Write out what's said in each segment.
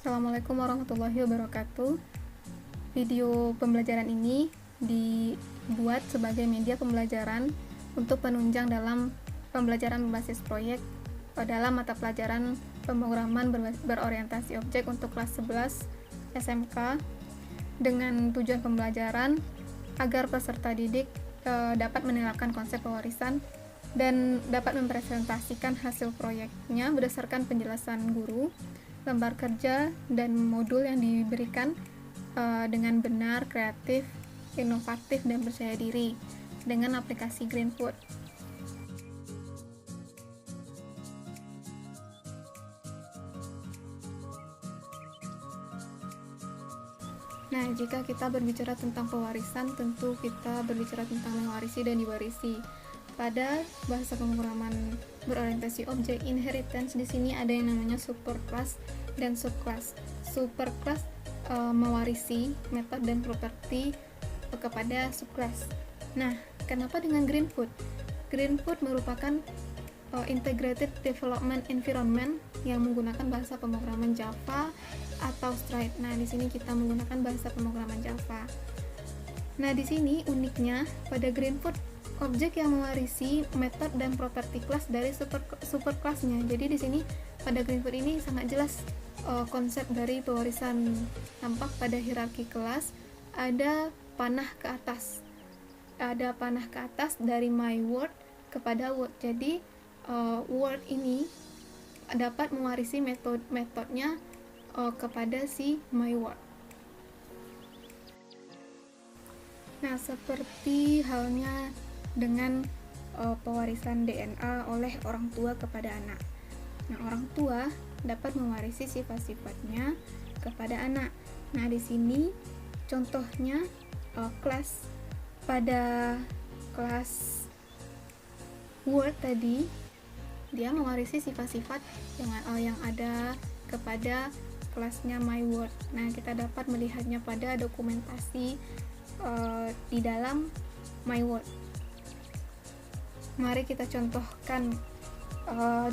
Assalamualaikum warahmatullahi wabarakatuh. Video pembelajaran ini dibuat sebagai media pembelajaran untuk penunjang dalam pembelajaran berbasis proyek dalam mata pelajaran pemrograman berorientasi objek untuk kelas 11 SMK dengan tujuan pembelajaran agar peserta didik dapat mengenalkan konsep pewarisan dan dapat mempresentasikan hasil proyeknya berdasarkan penjelasan guru, lembar kerja, dan modul yang diberikan dengan benar, kreatif, inovatif, dan percaya diri dengan aplikasi Greenfoot. Nah, jika kita berbicara tentang pewarisan, tentu kita berbicara tentang mewarisi dan diwarisi. Pada bahasa pemrograman berorientasi objek inheritance, di sini ada yang namanya superclass dan subclass. Superclass mewarisi metode dan properti kepada subclass. Nah, kenapa dengan Greenfoot? Greenfoot merupakan integrated development environment yang menggunakan bahasa pemrograman Java atau Stride. Nah, di sini kita menggunakan bahasa pemrograman Java. Nah, di sini uniknya pada Greenfoot, objek yang mewarisi metode dan properti kelas dari superkelasnya. Jadi di sini pada Greenfoot ini sangat jelas konsep dari pewarisan. Nampak pada hierarki kelas ada panah ke atas. Ada panah ke atas dari my word kepada word. Jadi word ini dapat mewarisi metodenya kepada si my word. Nah, seperti halnya dengan pewarisan DNA oleh orang tua kepada anak. Nah, orang tua dapat mewarisi sifat-sifatnya kepada anak. Nah, di sini contohnya kelas pada kelas Word tadi, dia mewarisi sifat-sifat yang ada kepada kelasnya My Word. Nah, kita dapat melihatnya pada dokumentasi di dalam My Word. Mari kita contohkan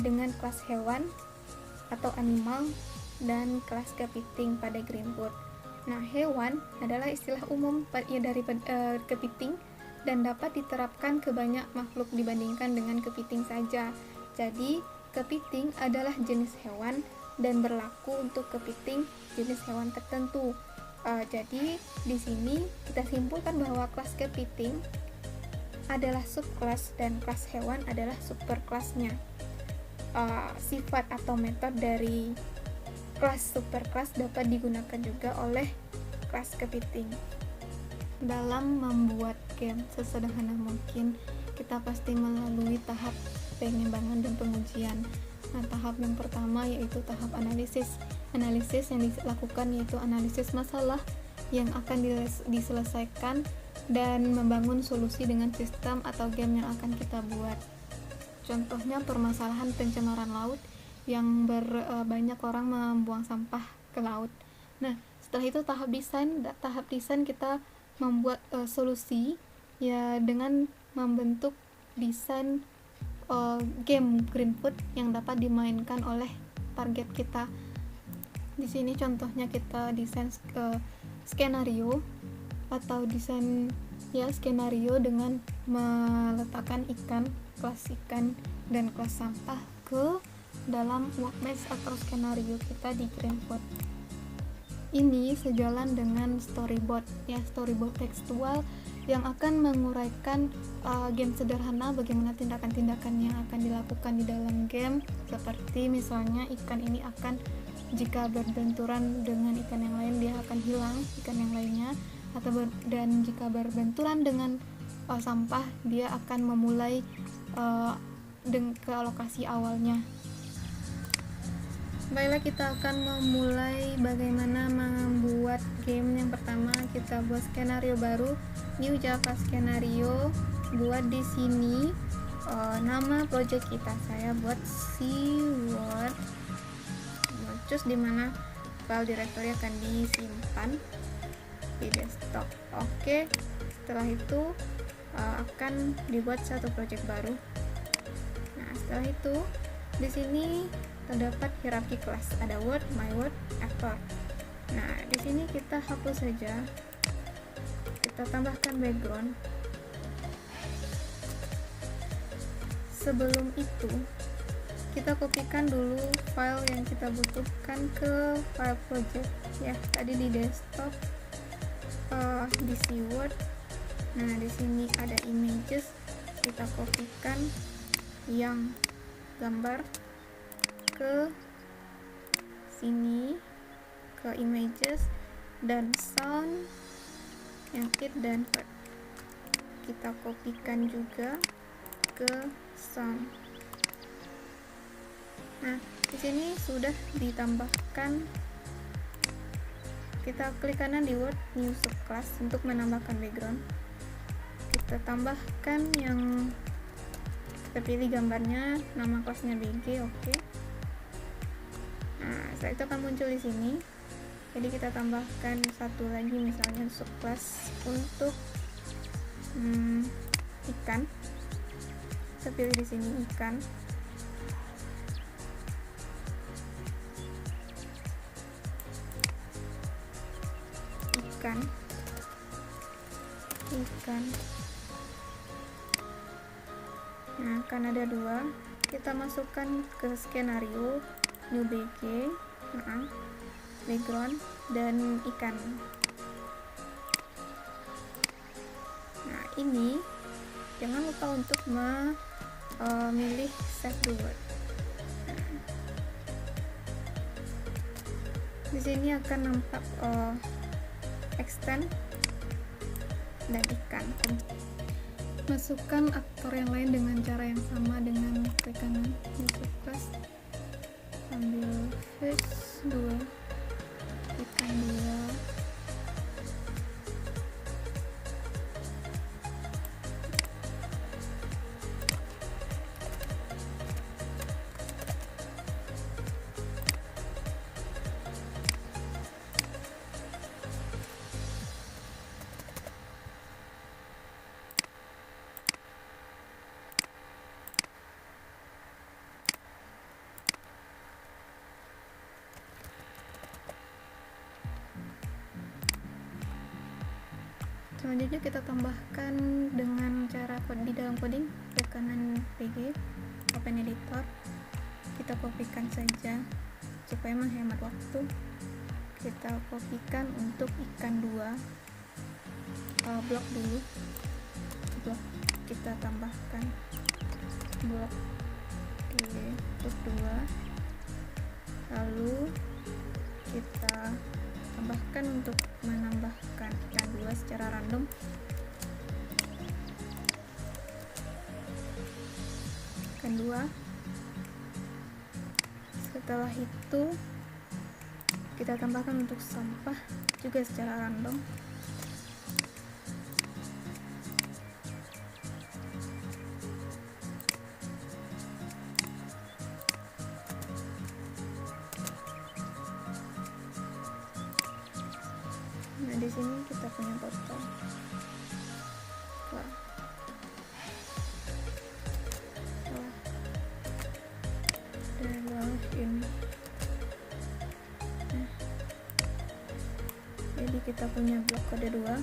dengan kelas hewan atau animal dan kelas kepiting pada Greenfoot. Nah, hewan adalah istilah umum dari kepiting dan dapat diterapkan ke banyak makhluk dibandingkan dengan kepiting saja. Jadi, kepiting adalah jenis hewan dan berlaku untuk kepiting jenis hewan tertentu. Jadi, di sini kita simpulkan bahwa kelas kepiting adalah subkelas dan kelas hewan adalah superkelasnya. Sifat atau metode dari kelas superkelas dapat digunakan juga oleh kelas kepiting. Dalam membuat game sesederhana mungkin, kita pasti melalui tahap pengembangan dan pengujian. Nah, tahap yang pertama yaitu tahap analisis. Analisis yang dilakukan yaitu analisis masalah yang akan diselesaikan dan membangun solusi dengan sistem atau game yang akan kita buat. Contohnya permasalahan pencemaran laut yang banyak orang membuang sampah ke laut. Nah, setelah itu tahap desain kita membuat solusi ya dengan membentuk desain game Greenfoot yang dapat dimainkan oleh target kita. Di sini contohnya kita desain skenario atau desain skenario dengan meletakkan kelas ikan dan kelas sampah ke dalam workbench atau skenario kita di Greenfoot. Ini sejalan dengan storyboard tekstual yang akan menguraikan game sederhana bagaimana tindakan-tindakan yang akan dilakukan di dalam game, seperti misalnya ikan ini akan jika berbenturan dengan ikan yang lain dia akan hilang ikan yang lainnya, dan jika berbenturan dengan sampah dia akan memulai ke lokasi awalnya. Baiklah, kita akan memulai bagaimana membuat game. Yang pertama kita buat skenario baru, new Java skenario. Buat di sini nama project kita, saya buat C-Word, cus dimana file directory akan disimpan di desktop. Oke, setelah itu akan dibuat satu project baru. Nah, setelah itu di sini terdapat hierarki kelas, ada word, my word, actor. Nah, di sini kita hapus saja, kita tambahkan background. Sebelum itu kita kopikan dulu file yang kita butuhkan ke file project ya, tadi di desktop, di Word. Nah, di sini ada images, kita kopikan yang gambar ke sini, ke images, dan sound yang it dan word kita kopikan juga ke sound. Nah, di sini sudah ditambahkan, kita klik kanan di Word, New Subclass untuk menambahkan background. Kita tambahkan yang kita pilih gambarnya, nama kelasnya BG, oke. Nah, setelah itu akan muncul di sini. Jadi kita tambahkan satu lagi, misalnya subclass untuk ikan. Kita pilih di sini ikan. Ikan. Nah, kan ada dua, kita masukkan ke skenario, new BG, background, dan ikan. Nah, ini jangan lupa untuk memilih save the word. Di sini akan nampak extend dan ikan. Masukkan aktor yang lain dengan cara yang sama, dengan klik kanan di subclass, ambil fish 2, ikan 2, selanjutnya kita tambahkan dengan cara di dalam coding, klik kanan PG, open editor, kita kopikan saja supaya menghemat waktu. Kita kopikan untuk ikan 2, blok dulu, blok kita tambahkan blok untuk 2, lalu kita tambahkan untuk menambahkan ikan 2 secara random. Ikan 2. Setelah itu kita tambahkan untuk sampah juga secara random. Nah, di sini kita punya botol. Ini. Nah, jadi kita punya blok kode 2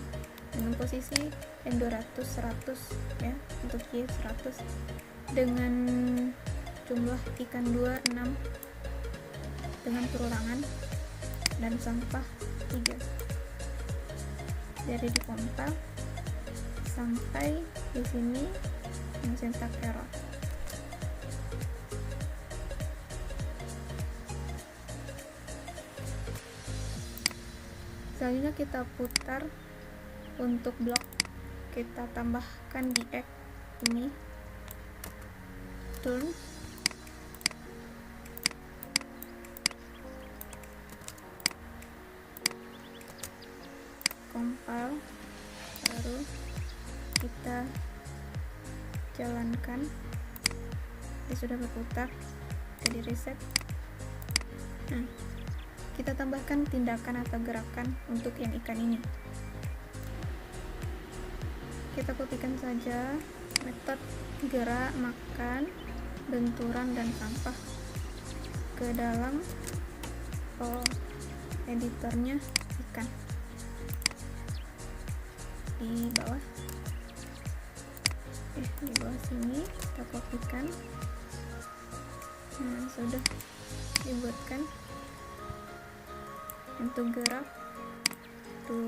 dengan posisi N200 100 ya, untuk Y 100 dengan jumlah ikan 2 6 dengan perorangan dan sampah 3. Jadi dikompil sampai di sini yang syntax error. Selanjutnya kita putar untuk blok, kita tambahkan di X ini, turn, compile, baru kita jalankan. Ini sudah berputar, jadi reset. Nah, kita tambahkan tindakan atau gerakan untuk yang ikan ini. Kita kopikan saja metode gerak, makan, benturan, dan sampah ke dalam editornya ikan di bawah sini kita kopikan. Nah, sudah dibuatkan untuk gerak to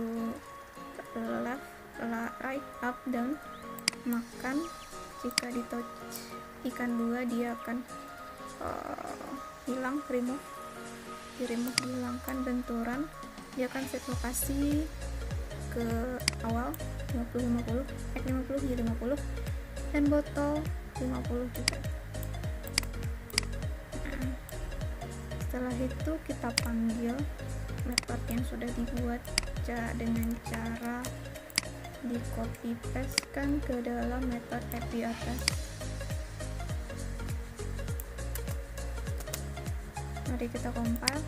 left, right, up, down. Makan, jika di touch ikan 2 dia akan hilang, dihilangkan. Benturan dia akan set lokasi ke awal 50 jadi 50, dan botol 50 juga. Nah, setelah itu kita panggil metode yang sudah dibuat dengan cara di copy paste kan ke dalam metode add di atas. Mari kita compile.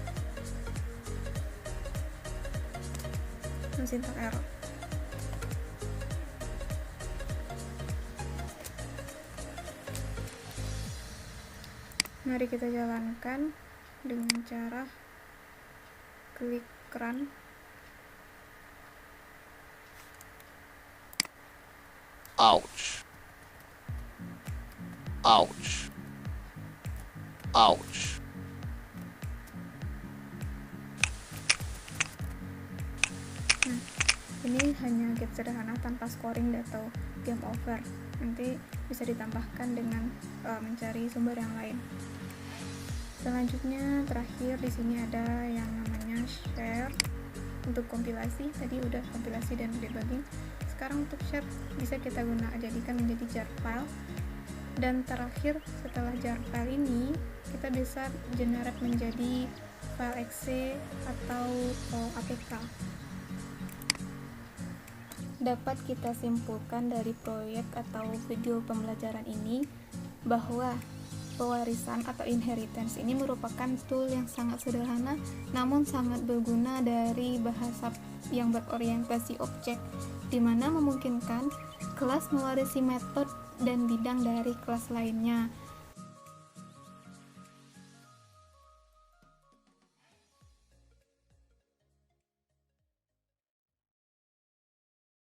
Syntax error. Mari kita jalankan dengan cara klik run. Ouch. Ouch. Ouch. Nah, ini hanya game sederhana tanpa scoring atau game over. Nanti bisa ditambahkan dengan mencari sumber yang lain. Selanjutnya terakhir di sini ada yang namanya share untuk kompilasi. Tadi udah kompilasi dan debugging. Sekarang untuk share bisa kita jadikan menjadi jar file. Dan terakhir setelah jar file ini kita bisa generate menjadi file exe atau APK. Dapat kita simpulkan dari proyek atau video pembelajaran ini bahwa pewarisan atau inheritance ini merupakan tool yang sangat sederhana namun sangat berguna dari bahasa yang berorientasi objek, di mana memungkinkan kelas mewarisi metode dan bidang dari kelas lainnya.